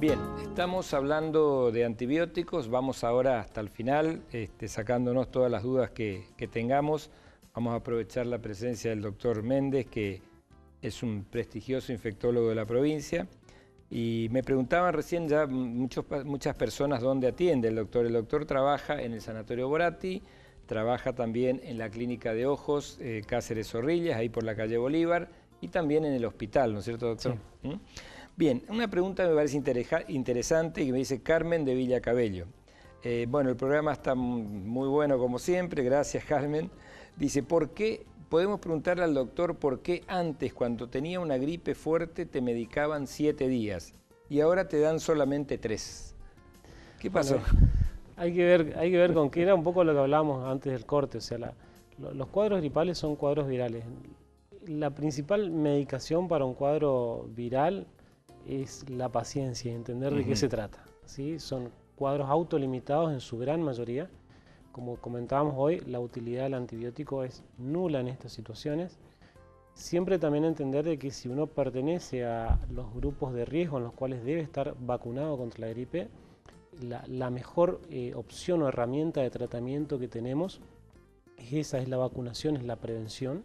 Bien, estamos hablando de antibióticos, vamos ahora hasta el final, sacándonos todas las dudas que tengamos. Vamos a aprovechar la presencia del doctor Méndez, que es un prestigioso infectólogo de la provincia. Y me preguntaban recién ya muchas personas dónde atiende el doctor. El doctor trabaja en el Sanatorio Boratti, trabaja también en la Clínica de Ojos Cáceres Zorrillas, ahí por la calle Bolívar, y también en el hospital, ¿no es cierto, doctor? Sí. ¿Mm? Bien, una pregunta que me parece interesante y que me dice Carmen de Villa Cabello. Bueno, el programa está muy bueno como siempre, gracias Carmen. Dice, ¿por qué? Podemos preguntarle al doctor por qué antes, cuando tenía una gripe fuerte, te medicaban 7 días y ahora te dan solamente 3. ¿Qué pasó? Bueno, hay que ver con qué era un poco lo que hablábamos antes del corte. O sea, los cuadros gripales son cuadros virales. La principal medicación para un cuadro viral es la paciencia y entender de qué se trata, ¿sí? Son cuadros autolimitados en su gran mayoría. Como comentábamos hoy, la utilidad del antibiótico es nula en estas situaciones. Siempre también entender de que si uno pertenece a los grupos de riesgo en los cuales debe estar vacunado contra la gripe, la mejor opción o herramienta de tratamiento que tenemos es la vacunación, es la prevención.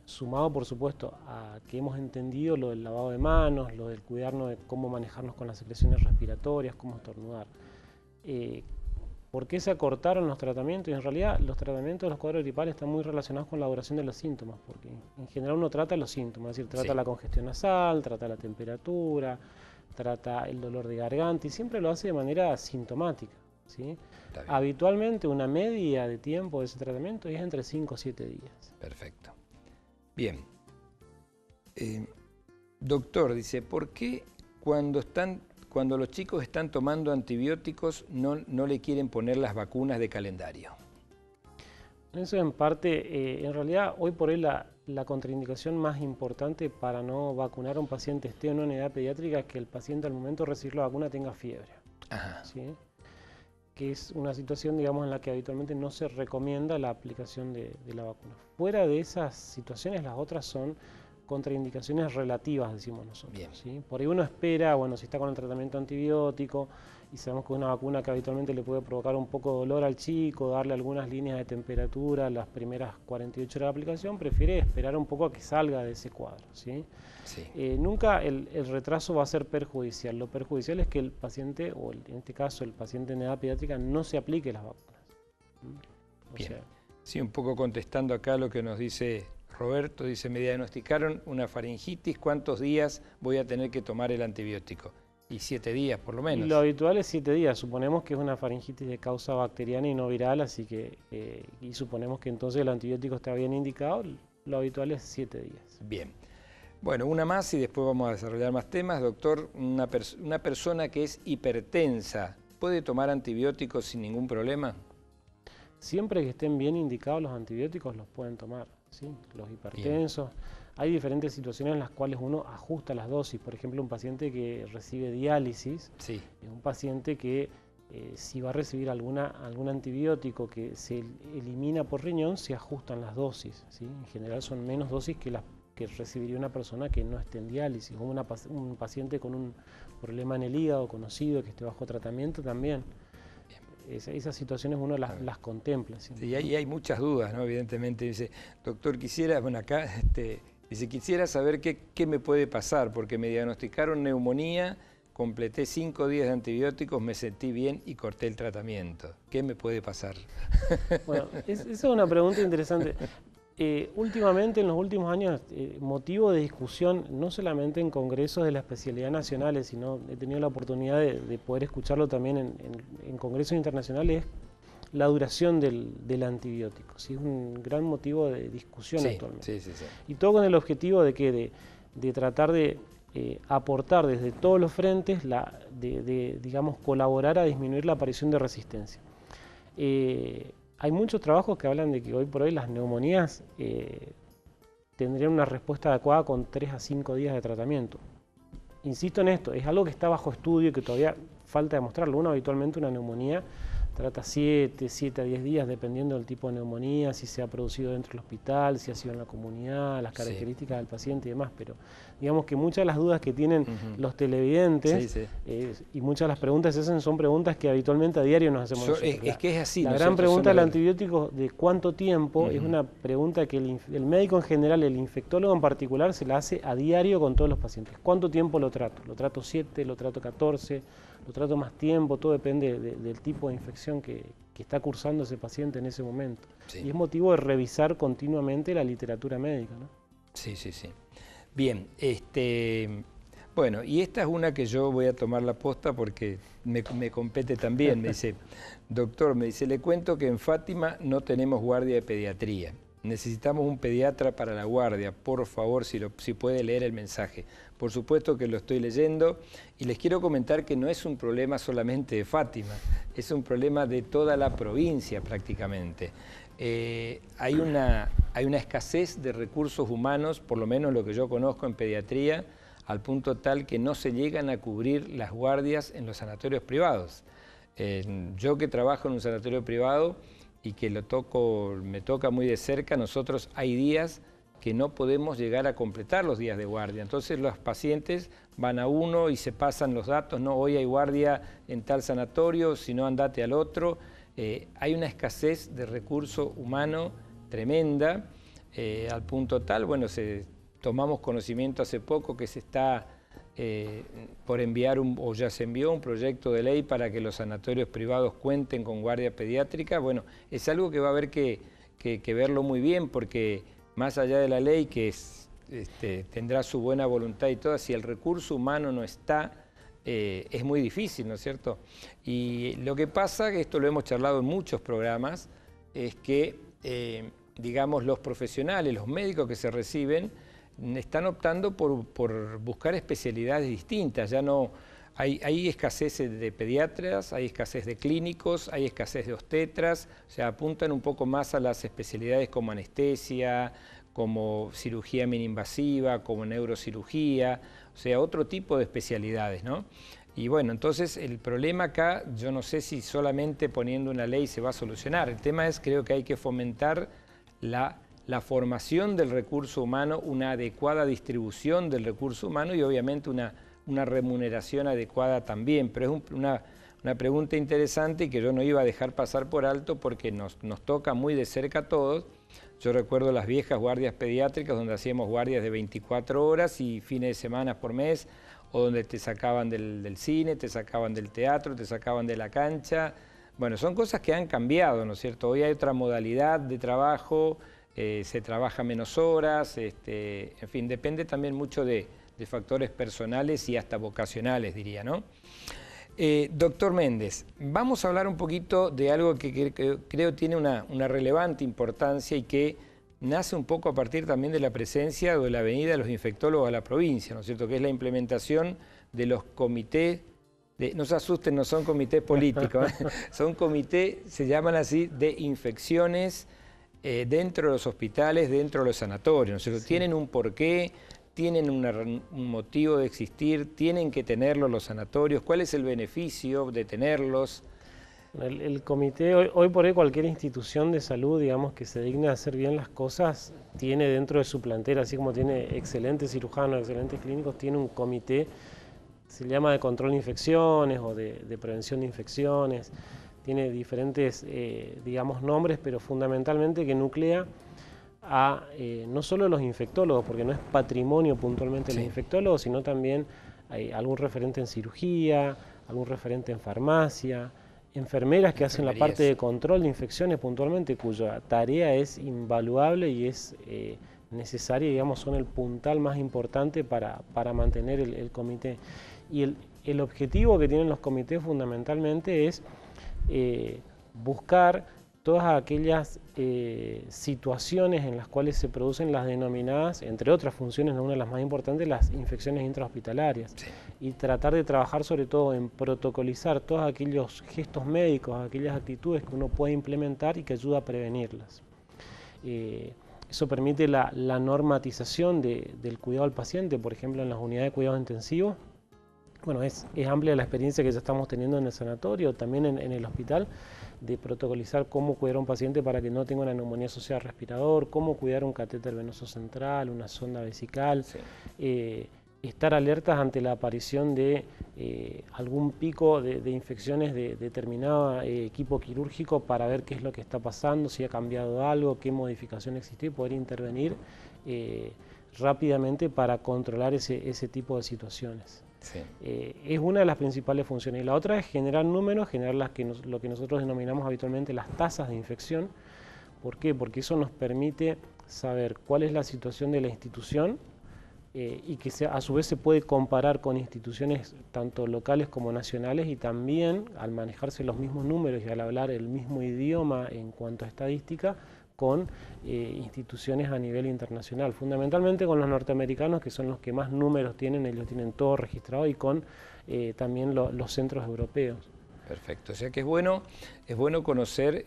Sumado por supuesto a que hemos entendido lo del lavado de manos, lo del cuidarnos de cómo manejarnos con las secreciones respiratorias, cómo estornudar. ¿Por qué se acortaron los tratamientos? Y en realidad los tratamientos de los cuadros gripales están muy relacionados con la duración de los síntomas, porque en general uno trata los síntomas, es decir, trata la congestión nasal, trata la temperatura, trata el dolor de garganta y siempre lo hace de manera sintomática, ¿sí? Habitualmente una media de tiempo de ese tratamiento es entre 5 o 7 días. Perfecto. Bien. Doctor, dice, ¿por qué cuando los chicos están tomando antibióticos no le quieren poner las vacunas de calendario? Eso en parte, en realidad hoy por hoy la contraindicación más importante para no vacunar a un paciente esté o no en edad pediátrica es que el paciente al momento de recibir la vacuna tenga fiebre. Ajá. ¿Sí? Que es una situación, digamos, en la que habitualmente no se recomienda la aplicación de la vacuna. Fuera de esas situaciones, las otras son contraindicaciones relativas, decimos nosotros. Bien. ¿Sí? Por ahí uno espera, bueno, si está con el tratamiento antibiótico y sabemos que es una vacuna que habitualmente le puede provocar un poco de dolor al chico, darle algunas líneas de temperatura las primeras 48 horas de aplicación, prefiere esperar un poco a que salga de ese cuadro, ¿sí? Sí. Nunca el retraso va a ser perjudicial. Lo perjudicial es que el paciente, o en este caso el paciente en edad pediátrica, no se aplique las vacunas. Bien. Sí, un poco contestando acá lo que nos dice Roberto, dice, me diagnosticaron una faringitis, ¿cuántos días voy a tener que tomar el antibiótico? Y 7 días por lo menos. Lo habitual es 7 días, suponemos que es una faringitis de causa bacteriana y no viral, así que, y suponemos que entonces el antibiótico está bien indicado, lo habitual es 7 días. Bien. Bueno, una más y después vamos a desarrollar más temas. Doctor, una persona que es hipertensa, ¿puede tomar antibióticos sin ningún problema? Siempre que estén bien indicados los antibióticos los pueden tomar, ¿sí? Los hipertensos. Bien. Hay diferentes situaciones en las cuales uno ajusta las dosis. Por ejemplo, un paciente que recibe diálisis, es un paciente que si va a recibir algún antibiótico que se elimina por riñón, se ajustan las dosis, ¿sí? En general son menos dosis que las que recibiría una persona que no esté en diálisis, o un paciente con un problema en el hígado conocido que esté bajo tratamiento también. Esas situaciones uno las contempla. ¿Sí? Sí, y hay muchas dudas, ¿no? Evidentemente dice, doctor, quisiera, bueno, acá dice, quisiera saber qué me puede pasar, porque me diagnosticaron neumonía, completé 5 días de antibióticos, me sentí bien y corté el tratamiento. ¿Qué me puede pasar? Bueno, esa es una pregunta interesante. Últimamente, en los últimos años, motivo de discusión, no solamente en congresos de la especialidad nacionales, sino he tenido la oportunidad de poder escucharlo también en congresos internacionales, es la duración del antibiótico. ¿Sí? Es un gran motivo de discusión actualmente. Sí. Y todo con el objetivo de tratar de aportar desde todos los frentes, digamos, colaborar a disminuir la aparición de resistencia. Hay muchos trabajos que hablan de que hoy por hoy las neumonías tendrían una respuesta adecuada con 3 a 5 días de tratamiento. Insisto en esto, es algo que está bajo estudio y que todavía falta demostrarlo. Habitualmente una neumonía trata 7 a 10 días, dependiendo del tipo de neumonía, si se ha producido dentro del hospital, si ha sido en la comunidad, las características del paciente y demás. Pero digamos que muchas de las dudas que tienen los televidentes y muchas de las preguntas que se hacen son preguntas que habitualmente a diario nos hacemos nosotros. Es que es así. La gran pregunta del antibiótico de cuánto tiempo es una pregunta que el médico en general, el infectólogo en particular, se la hace a diario con todos los pacientes. ¿Cuánto tiempo lo trato? ¿Lo trato 7, lo trato 14, lo trato más tiempo? Todo depende del tipo de infección que está cursando ese paciente en ese momento. Y es motivo de revisar continuamente la literatura médica, ¿no? Sí. Bien, bueno, y esta es una que yo voy a tomar la posta porque me compete también. Me dice, doctor, le cuento que en Fátima no tenemos guardia de pediatría. Necesitamos un pediatra para la guardia. Por favor, si puede leer el mensaje. Por supuesto que lo estoy leyendo y les quiero comentar que no es un problema solamente de Fátima, es un problema de toda la provincia prácticamente. Hay una escasez de recursos humanos, por lo menos lo que yo conozco en pediatría, al punto tal que no se llegan a cubrir las guardias en los sanatorios privados. Yo que trabajo en un sanatorio privado y que me toca muy de cerca, nosotros hay días que no podemos llegar a completar los días de guardia. Entonces los pacientes van a uno y se pasan los datos, no, hoy hay guardia en tal sanatorio, si no andate al otro. Hay una escasez de recurso humano tremenda, al punto tal, bueno, tomamos conocimiento hace poco que se está por enviar o ya se envió un proyecto de ley para que los sanatorios privados cuenten con guardia pediátrica. Bueno, es algo que va a haber que verlo muy bien, porque más allá de la ley, que tendrá su buena voluntad y todo, si el recurso humano no está, es muy difícil, ¿no es cierto? Y lo que pasa, que esto lo hemos charlado en muchos programas, es que, digamos, los profesionales, los médicos que se reciben, están optando por buscar especialidades distintas. Ya no hay escasez de pediatras, hay escasez de clínicos, hay escasez de obstetras, o sea, apuntan un poco más a las especialidades como anestesia, como cirugía mini-invasiva, como neurocirugía, o sea, otro tipo de especialidades, ¿no? Y bueno, entonces el problema acá, yo no sé si solamente poniendo una ley se va a solucionar. El tema es, creo que hay que fomentar la formación del recurso humano, una adecuada distribución del recurso humano y obviamente una remuneración adecuada también. Pero es una pregunta interesante y que yo no iba a dejar pasar por alto porque nos toca muy de cerca a todos. Yo recuerdo las viejas guardias pediátricas donde hacíamos guardias de 24 horas y fines de semana por mes, o donde te sacaban del cine, te sacaban del teatro, te sacaban de la cancha. Bueno, son cosas que han cambiado, ¿no es cierto? Hoy hay otra modalidad de trabajo, se trabaja menos horas, en fin, depende también mucho de factores personales y hasta vocacionales, diría, ¿no? Doctor Méndez, vamos a hablar un poquito de algo que creo tiene una relevante importancia y que nace un poco a partir también de la presencia o de la venida de los infectólogos a la provincia, ¿no es cierto? Que es la implementación de los comités, no se asusten, no son comités políticos, son comités, se llaman así, de infecciones dentro de los hospitales, dentro de los sanatorios, ¿no es cierto? Tienen un porqué, tienen un motivo de existir, tienen que tenerlos los sanatorios. ¿Cuál es el beneficio de tenerlos? El comité, hoy por hoy cualquier institución de salud, digamos, que se digne a hacer bien las cosas, tiene dentro de su plantel, así como tiene excelentes cirujanos, excelentes clínicos, tiene un comité, se llama de control de infecciones o de prevención de infecciones, tiene diferentes, digamos, nombres, pero fundamentalmente que nuclea a no solo los infectólogos, porque no es patrimonio puntualmente de los infectólogos, sino también hay algún referente en cirugía, algún referente en farmacia, enfermeras que hacen la parte de control de infecciones puntualmente, cuya tarea es invaluable y es necesaria, digamos, son el puntal más importante para mantener el comité. Y el objetivo que tienen los comités fundamentalmente es buscar todas aquellas situaciones en las cuales se producen las denominadas, entre otras funciones, una de las más importantes, las infecciones intrahospitalarias. Sí. Y tratar de trabajar sobre todo en protocolizar todos aquellos gestos médicos, aquellas actitudes que uno puede implementar y que ayuda a prevenirlas. Eso permite la normatización del cuidado al paciente, por ejemplo, en las unidades de cuidados intensivos. Bueno, es amplia la experiencia que ya estamos teniendo en el sanatorio, también en el hospital, de protocolizar cómo cuidar a un paciente para que no tenga una neumonía asociada al respirador, cómo cuidar un catéter venoso central, una sonda vesical, sí. Estar alertas ante la aparición de algún pico de infecciones de determinado equipo quirúrgico para ver qué es lo que está pasando, si ha cambiado algo, qué modificación existe y poder intervenir rápidamente para controlar ese tipo de situaciones. Sí. Es una de las principales funciones. Y la otra es generar números, generar lo que nosotros denominamos habitualmente las tasas de infección. ¿Por qué? Porque eso nos permite saber cuál es la situación de la institución y que a su vez se puede comparar con instituciones tanto locales como nacionales, y también al manejarse los mismos números y al hablar el mismo idioma en cuanto a estadística con instituciones a nivel internacional, fundamentalmente con los norteamericanos, que son los que más números tienen, ellos tienen todo registrado, y con también los centros europeos. Perfecto, o sea que es bueno conocer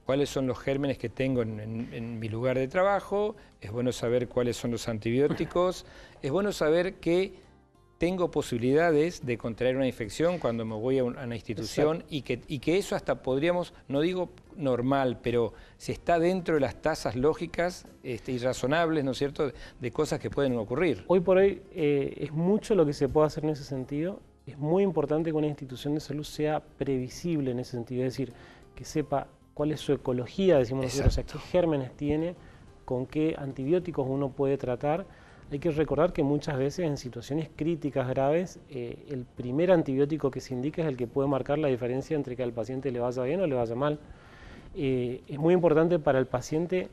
cuáles son los gérmenes que tengo en mi lugar de trabajo, es bueno saber cuáles son los antibióticos, es bueno saber que tengo posibilidades de contraer una infección cuando me voy a una institución y que eso hasta podríamos, no digo normal, pero si está dentro de las tasas lógicas y razonables, ¿no es cierto?, de cosas que pueden ocurrir. Hoy por hoy es mucho lo que se puede hacer en ese sentido. Es muy importante que una institución de salud sea previsible en ese sentido, es decir, que sepa cuál es su ecología, decimos nosotros, o sea, qué gérmenes tiene, con qué antibióticos uno puede tratar. Hay que recordar que muchas veces en situaciones críticas graves, el primer antibiótico que se indica es el que puede marcar la diferencia entre que al paciente le vaya bien o le vaya mal. Es muy importante para el paciente,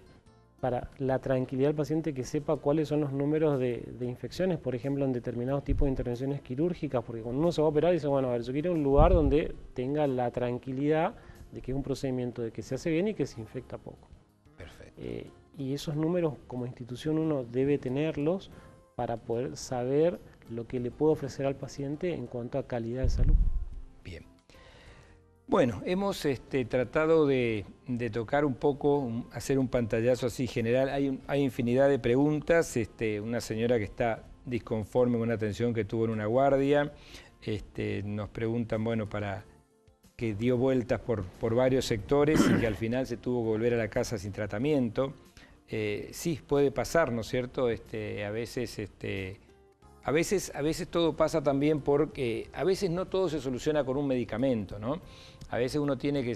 para la tranquilidad del paciente, que sepa cuáles son los números de infecciones, por ejemplo, en determinados tipos de intervenciones quirúrgicas, porque cuando uno se va a operar dice, bueno, a ver, yo quiero un lugar donde tenga la tranquilidad de que es un procedimiento de que se hace bien y que se infecta poco. Perfecto. Y esos números como institución uno debe tenerlos para poder saber lo que le puede ofrecer al paciente en cuanto a calidad de salud. Bien. Bueno, hemos tratado de tocar un poco, hacer un pantallazo así general. Hay infinidad de preguntas. Una señora que está disconforme con una atención que tuvo en una guardia. Nos preguntan, bueno, que dio vueltas por varios sectores y que al final se tuvo que volver a la casa sin tratamiento. Sí, puede pasar, ¿no es cierto? A veces todo pasa también porque a veces no todo se soluciona con un medicamento, ¿no? A veces uno tiene que,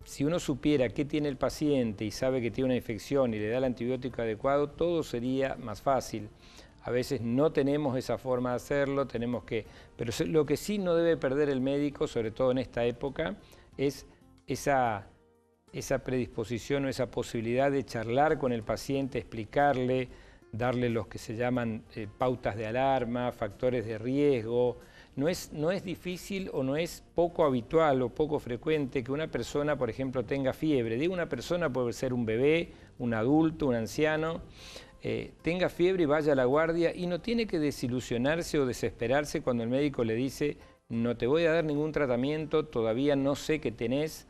si uno supiera qué tiene el paciente y sabe que tiene una infección y le da el antibiótico adecuado, todo sería más fácil. A veces no tenemos esa forma de hacerlo, pero lo que sí no debe perder el médico, sobre todo en esta época, es esa predisposición o esa posibilidad de charlar con el paciente, explicarle, darle los que se llaman pautas de alarma, factores de riesgo. No es difícil o no es poco habitual o poco frecuente que una persona, por ejemplo, tenga fiebre. Digo una persona, puede ser un bebé, un adulto, un anciano, tenga fiebre y vaya a la guardia, y no tiene que desilusionarse o desesperarse cuando el médico le dice no te voy a dar ningún tratamiento, todavía no sé qué tenés,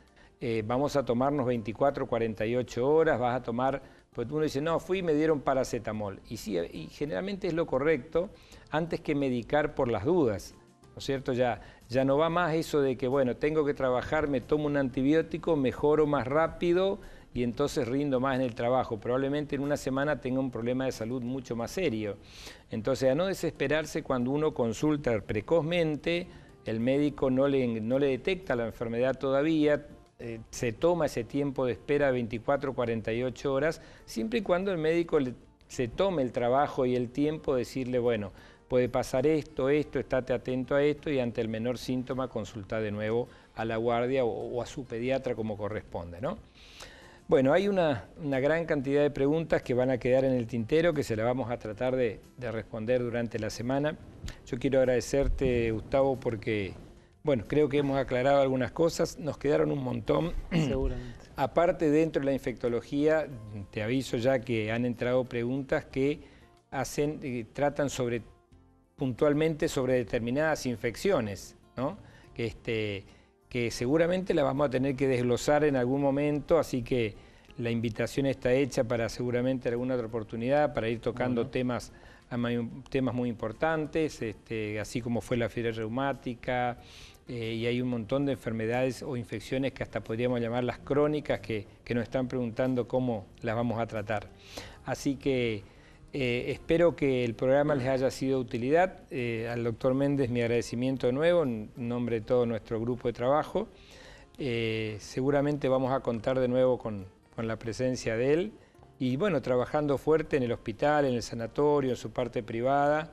vamos a tomarnos 24, 48 horas, vas a tomar, pues uno dice no, fui y me dieron paracetamol, y sí, y generalmente es lo correcto antes que medicar por las dudas, ¿no es cierto? Ya no va más eso de que bueno, tengo que trabajar, me tomo un antibiótico, mejoro más rápido y entonces rindo más en el trabajo. Probablemente en una semana tenga un problema de salud mucho más serio. Entonces, a no desesperarse cuando uno consulta precozmente, el médico no le detecta la enfermedad todavía, se toma ese tiempo de espera de 24, 48 horas, siempre y cuando el médico se tome el trabajo y el tiempo de decirle, bueno, puede pasar esto, estate atento a esto, y ante el menor síntoma consulta de nuevo a la guardia o a su pediatra como corresponde, ¿no? Bueno, hay una gran cantidad de preguntas que van a quedar en el tintero, que se las vamos a tratar de responder durante la semana. Yo quiero agradecerte, Gustavo, porque, bueno, creo que hemos aclarado algunas cosas, nos quedaron un montón. Seguramente. Aparte, dentro de la infectología, te aviso ya que han entrado preguntas que tratan puntualmente sobre determinadas infecciones, ¿no? Que seguramente la vamos a tener que desglosar en algún momento, así que la invitación está hecha para seguramente alguna otra oportunidad, para ir tocando temas muy importantes, así como fue la fiebre reumática, y hay un montón de enfermedades o infecciones que hasta podríamos llamarlas crónicas que nos están preguntando cómo las vamos a tratar. Así que espero que el programa les haya sido de utilidad. Al doctor Méndez mi agradecimiento de nuevo en nombre de todo nuestro grupo de trabajo. Seguramente vamos a contar de nuevo con la presencia de él y bueno, trabajando fuerte en el hospital, en el sanatorio, en su parte privada,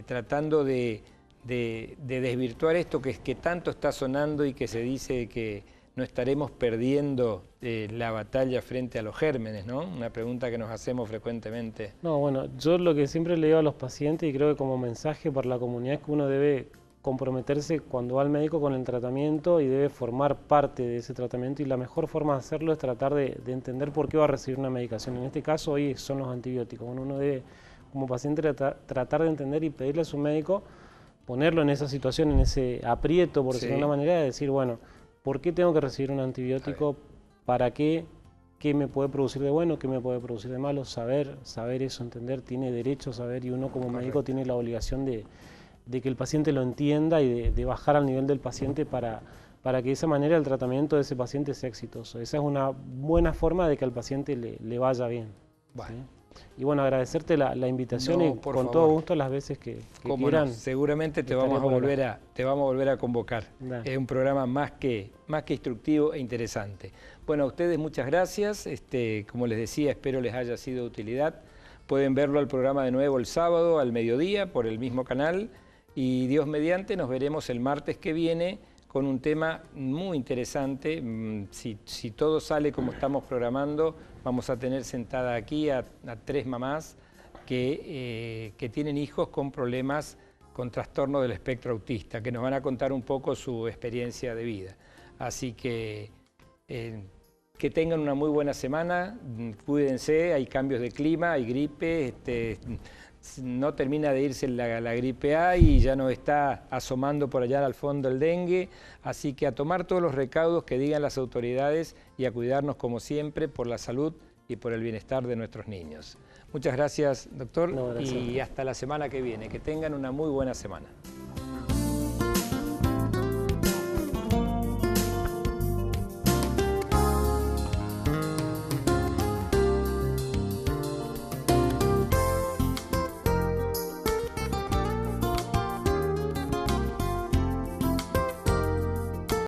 tratando de desvirtuar esto que tanto está sonando y que se dice que no estaremos perdiendo la batalla frente a los gérmenes, ¿no? Una pregunta que nos hacemos frecuentemente. No, bueno, yo lo que siempre le digo a los pacientes y creo que como mensaje para la comunidad es que uno debe comprometerse cuando va al médico con el tratamiento y debe formar parte de ese tratamiento, y la mejor forma de hacerlo es tratar de entender por qué va a recibir una medicación. En este caso hoy son los antibióticos. Bueno, uno debe como paciente tratar de entender y pedirle a su médico, ponerlo en esa situación, en ese aprieto, por decirlo de una manera, de decir, bueno, ¿por qué tengo que recibir un antibiótico? ¿Para qué? ¿Qué me puede producir de bueno? ¿Qué me puede producir de malo? Saber eso, entender, tiene derecho a saber, y uno como médico tiene la obligación de que el paciente lo entienda y de bajar al nivel del paciente para que de esa manera el tratamiento de ese paciente sea exitoso. Esa es una buena forma de que al paciente le vaya bien. Bueno. ¿Sí? Y bueno, agradecerte la invitación y con favor. todo gusto las veces que quieran. No, seguramente te vamos a volver a convocar. Dale. Es un programa más que instructivo e interesante. Bueno, a ustedes muchas gracias. Como les decía, espero les haya sido de utilidad. Pueden verlo al programa de nuevo el sábado al mediodía por el mismo canal. Y Dios mediante nos veremos el martes que viene con un tema muy interesante. Si todo sale como estamos programando, vamos a tener sentada aquí a 3 mamás que tienen hijos con problemas, con trastorno del espectro autista, que nos van a contar un poco su experiencia de vida. Así que tengan una muy buena semana, cuídense, hay cambios de clima, hay gripe, no termina de irse la gripe A y ya nos está asomando por allá al fondo el dengue, así que a tomar todos los recaudos que digan las autoridades y a cuidarnos como siempre por la salud y por el bienestar de nuestros niños. Muchas gracias, doctor, y hasta la semana que viene. Que tengan una muy buena semana.